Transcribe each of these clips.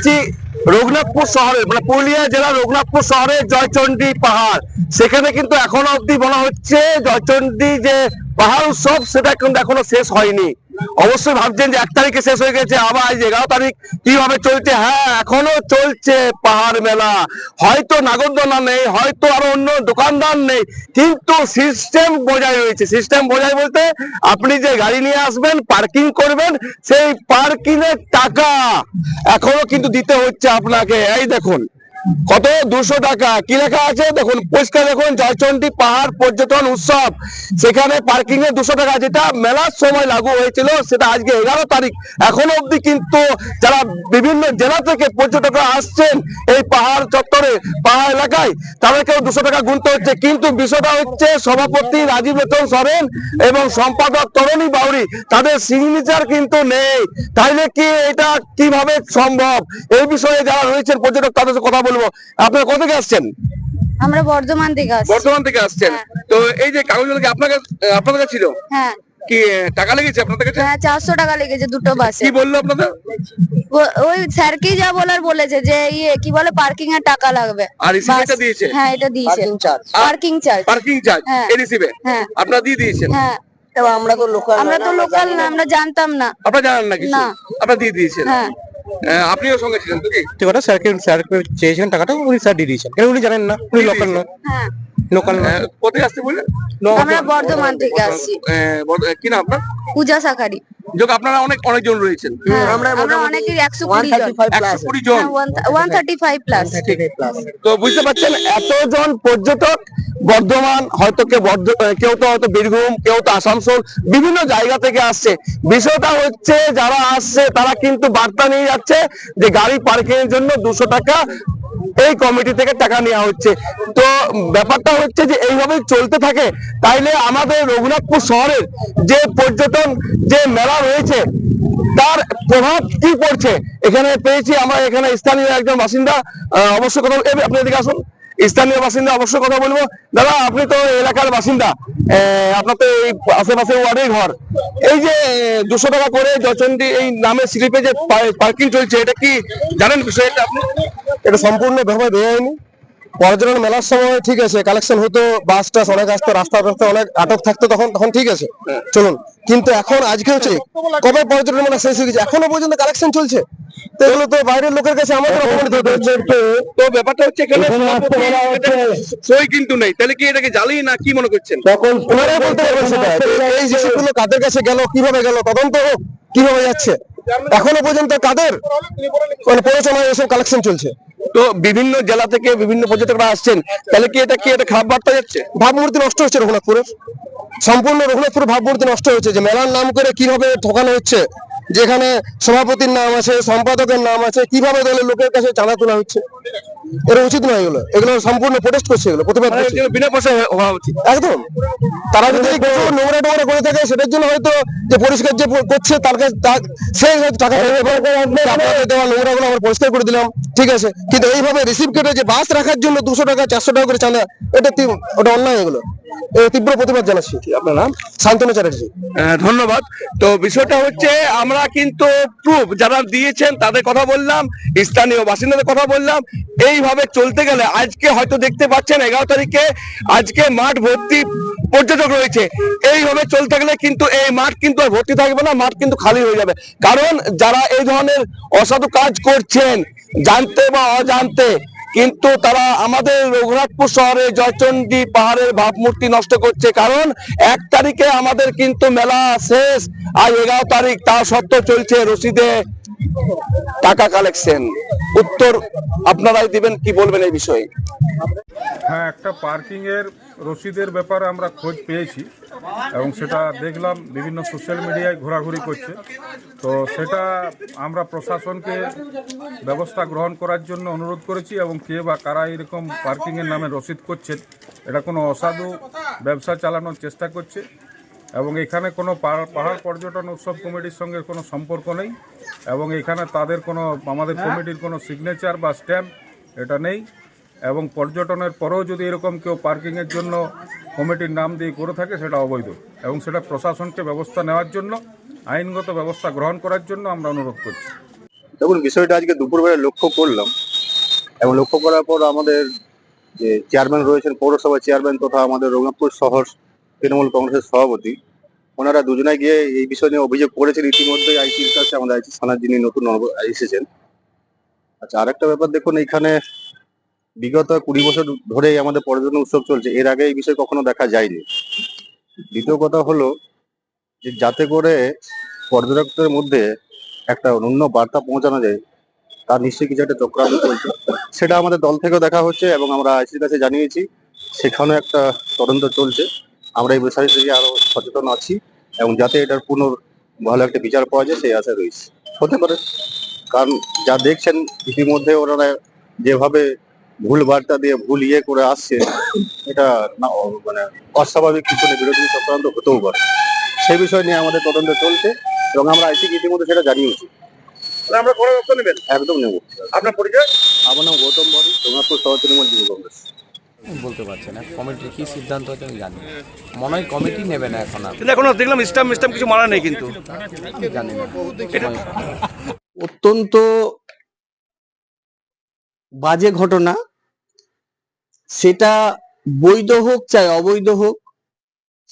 রয়েছি রঘুনাথপুর শহরে, মানে পুরুলিয়া জেলার রঘুনাথপুর শহরের জয়চণ্ডী পাহাড়। সেখানে কিন্তু এখনো অবধি বলা হচ্ছে জয়চণ্ডী যে পাহাড় উৎসব সেটা কিন্তু এখনো শেষ হয়নি। অবশ্যই ভাবছেন যে 1 তারিখে শেষ হয়ে গেছে, আবার আজ 11 তারিখ কিভাবে চলছে। হ্যাঁ, এখনো চলছে পাহাড় মেলা। হয়তো নাগরদোলা নেই, হয়তো আরো অন্য দোকানদার নেই, কিন্তু সিস্টেম বজায় রয়েছে। সিস্টেম বজায় বলতে আপনি যে গাড়ি নিয়ে আসবেন, পার্কিং করবেন, সেই পার্কিং এর টাকা এখনো কিন্তু দিতে হচ্ছে আপনাকে। এই দেখুন কত, 200 টাকা। কি লেখা আছে দেখুন, পরিষ্কার দেখুন, জয়চণ্ডী পাহাড় পর্যটন উৎসব। সেখানে পার্কিং এ 200 টাকা, যেটা মেলার সময় লাগু হয়েছিল, সেটা আজকে 11 তারিখ। এখনো অবধি কিন্তু যারা বিভিন্ন জেলা থেকে পর্যটকরা আসছেন এই পাহাড় চত্বরে, পাহাড় এলাকায়, তাদেরকেও 200 টাকা গুনতে হচ্ছে। কিন্তু বিষয়টা হচ্ছে সভাপতি রাজীব রতন সরেন এবং সম্পাদক তরণী বাউরি, তাদের সিগনেচার কিন্তু নেই। তাইলে কি এটা কিভাবে সম্ভব? এই বিষয়ে যারা রয়েছেন পর্যটক, তাদের সাথে কথা বলবো। আপনারা কোথা থেকে আসছেন? আমরা বর্ধমান থেকে আসছি। বর্ধমান থেকে আসছেন। তো এই যে কাগজগুলো কি আপনাদের কাছে ছিল? হ্যাঁ কি টাকা লেগেছে আপনাদের কাছে? হ্যাঁ, 400 টাকা লেগেছে দুটো বাসে। কি বললো আপনাদের? ওই স্যারকেই যা বলার বলেছে যে কি বলে পার্কিং এর টাকা লাগবে। আর রিসিপ্টটা দিয়েছে? হ্যাঁ, এটা দিয়েছে। Parking charge. পার্কিং চার্জ হ্যাঁ। এই রিসিপে হ্যাঁ। আপনারা দিয়ে দিয়েছেন? হ্যাঁ, আমরা তো লোকাল না, আমরা জানতাম না। আপনারা জানেন না কিছু? না। আপনারা দিয়ে দিয়েছেন? হ্যাঁ। আপনিও সঙ্গে ছিলেন তো কি? ঠিক কথা, স্যারকে চেয়েছেন টাকাটা, উনি স্যার দিয়ে দিয়েছেন। কেন উনি জানেন না, উনি লোকাল নয়। হ্যাঁ, লোকাল নয়। কোথায় আসতে বললেন? আমরা বর্ধমান থেকে আসছি। কি না আপনার? পূজা শাখারি। যোগ আপনারা অনেকজন রয়েছেন। হ্যাঁ, আমরা অনেকের 120 জন। 120 জন। 135 প্লাস। তো বুঝতে পারছেন, এতজন পর্যটক বর্ধমান, হয়তো কেউ তো হয়তো বীরভূম, কেউ তো আসানসোল, বিভিন্ন জায়গা থেকে আসছে। বিষয়টা হচ্ছে যারা আসছে তারা কিন্তু বার্তা নিয়ে যাচ্ছে যে গাড়ি পার্কিং এর জন্য 200 টাকা এই কমিটি থেকে টাকা নেওয়া হচ্ছে। তো ব্যাপারটা হচ্ছে যে এইভাবে চলতে থাকে, তাইলে আমাদের রঘুনাথপুর শহরের যে পর্যটন যে মেলা রয়েছে তার প্রভাব কি পড়ছে এখানে পেয়েছি আমরা। এখানে স্থানীয় একজন বাসিন্দা, অবশ্যই কথা আপনি এদিকে আসুন। স্থানীয় বাসিন্দা অবশ্যই কথা বলবো। দাদা, আপনি তো এলাকার বাসিন্দা, আপনার তো এই আশেপাশে ওয়ার্ডের ঘর। এই যে 200 টাকা করে জয়চণ্ডী এই নামের স্লিপে যে পার্কিং চলছে, এটা কি জানেন বিষয়টা আপনি? এটা সম্পূর্ণ ভাবে বেআইনি। পর্যটন মেলার সময় ঠিক আছে, কালেকশন হতো, বাস টাস অনেক আসতো, রাস্তা অনেক আটক থাকতো, তখন ঠিক আছে, চলুন। কিন্তু এখন আজকে হচ্ছে কবে পর্যটন মেলা শেষ হয়ে গেছে, এখনো পর্যন্ত কালেকশন চলছে। তো এগুলো তো বাইরের লোকের কাছে আমাদের অপমানিত হতে হচ্ছে। তো ব্যাপারটা হচ্ছে এখানে সই কিন্তু নেই, তাহলে কি এটাকে জ্বালি না কি মনে করছেন? ওনারাই বলতে পারবেন সেটা, এই জিনিসগুলো কাদের কাছে গেল, কিভাবে গেল, তদন্ত হোক, কিভাবে যাচ্ছে। এখনো পর্যন্ত কাদের মানে পৌরসভায় এসব কালেকশন চলছে। তো বিভিন্ন জেলা থেকে বিভিন্ন পর্যটকরা আসছেন, তাহলে কি এটা খারাপ বার্তা যাচ্ছে? ভাবমূর্তি নষ্ট হচ্ছে রঘুনাথপুরের, সম্পূর্ণ রঘুনাথপুরের ভাবমূর্তি নষ্ট হচ্ছে। যে মেলার নাম করে কিভাবে ঠকানো হচ্ছে, যেখানে সভাপতির নাম আছে, সম্পাদকের নাম আছে, কিভাবে দলের লোকের কাছে চাঁদা তোলা হচ্ছে, এটা উচিত নয়। এগুলো সম্পূর্ণ প্রোটেস্ট করছে, এগুলো প্রতিবাদ করছে। বিনা পয়সা হওয়া উচিত একদম। তারা যদি কিছু নোংরা টোংরা করে থাকে, সেটার জন্য হয়তো যে পরিষ্কার যে করছে তার কাছে সেই হয়তো টাকা আপনাদের দেওয়া নোংরা গুলো আমরা পরিষ্কার করে দিলাম, ঠিক আছে। কিন্তু এইভাবে রিসিভ কেটে যে বাস রাখার জন্য 200 টাকা 400 টাকা করে চাঁদা, ওটা অন্যায়। এগুলো তীব্র প্রতিবাদ জানাচ্ছি। আপনার নাম? শান্তনু চ্যাটার্জি। ধন্যবাদ। তো বিষয়টা হচ্ছে আমরা কিন্তু প্রুফ যারা দিয়েছেন তাদের কথা বললাম, স্থানীয় বাসিন্দাদের কথা বললাম। এইভাবে চলতে গেলে আজকে হয়তো দেখতে পাচ্ছেন 11 তারিখে আজকে মাঠ ভর্তি পর্যটক রয়েছে। এইভাবে চলতে গেলে কিন্তু এই মাঠ কিন্তু আর ভর্তি থাকবে না, মাঠ কিন্তু খালি হয়ে যাবে। কারণ যারা এই ধরনের অসাধু কাজ করছেন জানতে বা অজান্তে, কিন্তু তারা আমাদের রঘুনাথপুর শহরে জয়চণ্ডী পাহাড়ের ভাবমূর্তি নষ্ট করছে। কারণ 1 তারিখে আমাদের কিন্তু মেলা শেষ, আর 11 তারিখ তা সত্ত্বেও চলছে রসিদে টাকা কালেকশন। উত্তর আপনারাই দিবেন, কি বলবেন এই বিষয়ে? হ্যাঁ, একটা পার্কিং এর রসিদের ব্যাপারে আমরা খোঁজ পেয়েছি এবং সেটা দেখলাম বিভিন্ন সোশ্যাল মিডিয়ায় ঘোরাঘুরি করছে। তো সেটা আমরা প্রশাসনকে ব্যবস্থা গ্রহণ করার জন্য অনুরোধ করেছি, এবং কে বা কারা এরকম পার্কিংয়ের নামে রসিদ করছেন, এটা কোনো অসাধু ব্যবসা চালানোর চেষ্টা করছে। এবং এখানে কোনো পাহাড় পর্যটন উৎসব কমিটির সঙ্গে কোনো সম্পর্ক নেই, এবং এখানে তাদের কোনো আমাদের কমিটির কোনো সিগনেচার বা স্ট্যাম্প এটা নেই। এবং পর্যটনের পরেও যদি এরকম কেউ পার্কিংয়ের জন্য কমিটির নাম দিয়ে করে থাকে, সেটা অবৈধ, এবং সেটা প্রশাসনকে ব্যবস্থা নেওয়ার জন্য, আইনগত ব্যবস্থা গ্রহণ করার জন্য আমরা অনুরোধ করছি। দেখুন, বিষয়টা আজকে দুপুরবেলা লক্ষ্য করলাম, এবং লক্ষ্য করার পর আমাদের যে চেয়ারম্যান রয়েছেন, পৌরসভা চেয়ারম্যান তথা আমাদের রঘুনাথপুর শহর তৃণমূল কংগ্রেসের সভাপতি, ওনারা দুজনে গিয়ে এই বিষয় নিয়ে অভিযোগ করেছেন ইতিমধ্যে আইসির কাছে, আমাদের আইসি থানার যিনি নতুন এসেছেন। আচ্ছা, আরেকটা ব্যাপার দেখুন, এখানে বিগত 20 বছর ধরেই আমাদের পর্যটন উৎসব চলছে, এর আগে এই বিষয় কখনো দেখা যায়নি। দ্বিতীয় কথা হলো যে যাতে করে পর্যটকদের মধ্যে একটা অনন্য বার্তা পৌঁছানো যায়, তার নিশ্চয়ই কিছু একটা চক্রান্ত চলছে। সেটা আমাদের দল থেকেও দেখা হচ্ছে এবং আমরা আইসির কাছে জানিয়েছি, সেখানেও একটা তদন্ত চলছে। আমরা এই বিষয় থেকে আরো সচেতন আছি এবং যাতে এটার ভালো একটা বিচার পাওয়া যায় সেই আশা রয়েছে। হতে পারে, কারণ যা দেখছেন ইতিমধ্যে ওনারা যেভাবে ভুল বার্তা দিয়ে ভুল করে আসছে, এটা মানে অস্বাভাবিক কিছু বিরোধী চক্রান্ত হতেও পারে। সেই বিষয় নিয়ে আমাদের তদন্ত চলছে এবং আমরা আইসিকে ইতিমধ্যে সেটা জানিয়েছি। আমরা কোনো ব্যবস্থা নেবেন? একদম নেব। আপনার পরিচয়? আমার নাম গৌতম বড়ি, রঘুনাথপুর শহর তৃণমূল যুব কংগ্রেস। বলতে পারছি না কমিটির কি সিদ্ধান্ত হচ্ছে আমি জানি না। মনে হয় কমিটি নেবে না এখন আর, কিন্তু এখন দেখলাম স্টাম্প কিছু মারা নেই, কিন্তু জানি না। অত্যন্ত বাজে ঘটনা, সেটা বৈধ হোক চাই অবৈধ হোক।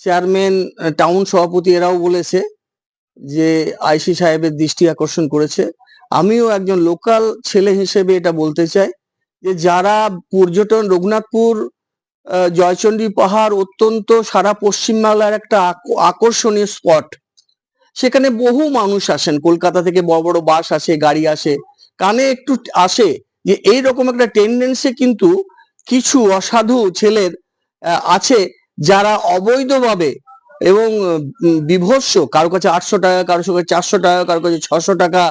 চেয়ারম্যান, টাউন সভাপতি এরাও বলেছে যে আইসি সাহেবের দৃষ্টি আকর্ষণ করেছে। আমিও একজন লোকাল ছেলে হিসেবে এটা বলতে চাই যে যারা পর্যটন, রঘুনাথপুর জয়চণ্ডী পাহাড় অত্যন্ত সারা পশ্চিমবাংলার একটা আকর্ষণীয় স্পট। সেখানে বহু মানুষ আসেন, কলকাতা থেকে বড় বড় বাস আসে, গাড়ি আসে, কানে একটু আসে যে এইরকম একটা টেন্ডেন্সি কিন্তু কিছু অসাধু ছেলের আছে যারা অবৈধভাবে এবং বিভৎস, কারো কাছে 800 টাকা, কারো কাছে 400 টাকা, কারো কাছে 600 টাকা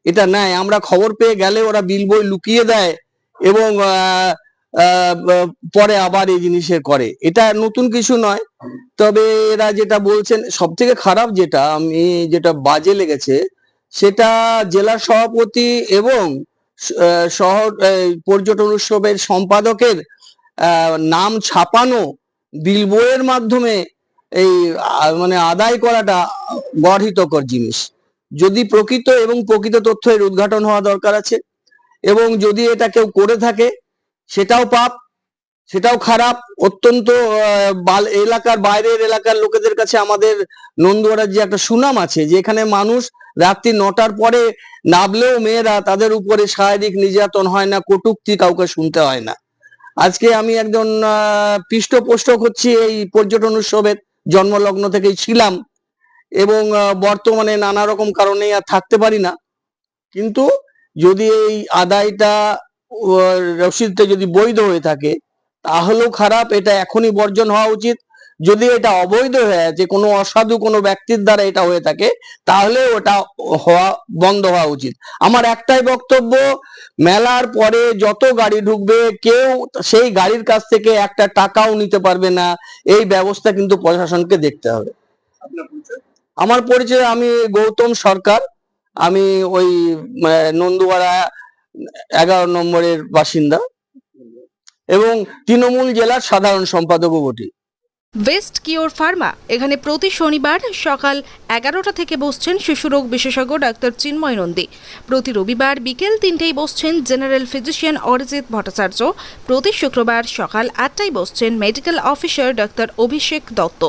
এটা নেয়। আমরা খবর পেয়ে গেলে ওরা বিল বই লুকিয়ে দেয় এবং পরে আবার এই জিনিসে করে। এটা নতুন কিছু নয়। তবে এরা যেটা বলছেন, সব থেকে খারাপ যেটা বাজে লেগেছে, সেটা জেলা সভাপতি এবং শহর পর্যটন উৎসবের সম্পাদকের নাম ছাপানো বিল বইয়ের মাধ্যমে এই মানে আদায় করাটা গর্হিতকর জিনিস। যদি প্রকৃত তথ্য এর উদ্ঘাটন হওয়া দরকার আছে, এবং যদি এটা কেউ করে থাকে সেটাও পাপ, সেটাও খারাপ। অত্যন্ত এলাকার বাইরের এলাকার লোকেদের কাছে আমাদের নন্দুয়ারার যে একটা সুনাম আছে, যে এখানে মানুষ রাত্রি 9টার পরে নামলেও মেয়েরা, তাদের উপরে শারীরিক নির্যাতন হয় না, কটূক্তি কাউকে শুনতে হয় না। আজকে আমি একজন পৃষ্ঠপোষক হচ্ছি এই পর্যটন উৎসবের, জন্মলগ্ন থেকেই ছিলাম এবং বর্তমানে নানা রকম কারণে আর থাকতে পারি না। কিন্তু যদি এই আদায়টা রসিদটা যদি বৈধ হয়ে থাকে তাহলেও খারাপ, এটা এখনই বর্জন হওয়া উচিত। যদি এটা অবৈধ হয়ে আছে, কোনো অসাধু কোনো ব্যক্তির দ্বারা এটা হয়ে থাকে, তাহলে ওটা বন্ধ হওয়া উচিত। আমার একটাই বক্তব্য, মেলার পরে যত গাড়ি ঢুকবে কেউ সেই গাড়ির কাছ থেকে একটা টাকাও নিতে পারবে না। এই ব্যবস্থা কিন্তু প্রশাসনকে দেখতে হবে। আমার পরিচয়, আমি গৌতম সরকার, আমি ওই নন্দুয়ারা 11 নম্বরের বাসিন্দা এবং তৃণমূল জেলার সাধারণ সম্পাদকও বটি। ওয়েস্ট কিওর ফার্মা এখানে প্রতি শনিবার সকাল 11টা থেকে বসছেন শিশুরোগ বিশেষজ্ঞ ডাক্তার চিন্ময় নন্দী। প্রতি রবিবার বিকেল 3টেয় বসছেন জেনারেল ফিজিশিয়ান অরিজিৎ ভট্টাচার্য। প্রতি শুক্রবার সকাল 8টায় বসছেন মেডিকেল অফিসার ডাক্তার অভিষেক দত্ত।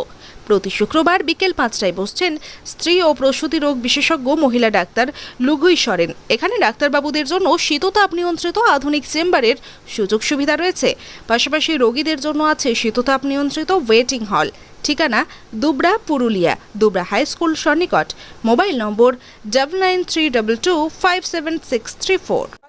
প্রতি শুক্রবার বিকেল 5টায় বসছেন স্ত্রী ও প্রসূতি রোগ বিশেষজ্ঞ মহিলা ডাক্তার লুগুই সরেন। এখানে ডাক্তারবাবুদের জন্য শীততাপ নিয়ন্ত্রিত আধুনিক চেম্বারের সুযোগ সুবিধা রয়েছে। পাশাপাশি রোগীদের জন্য আছে শীততাপ নিয়ন্ত্রিত ওয়েটিং হল। ঠিকানা দুবরা, পুরুলিয়া, দুবরা হাই স্কুল সন্নিকট। Mobile number 9932257634।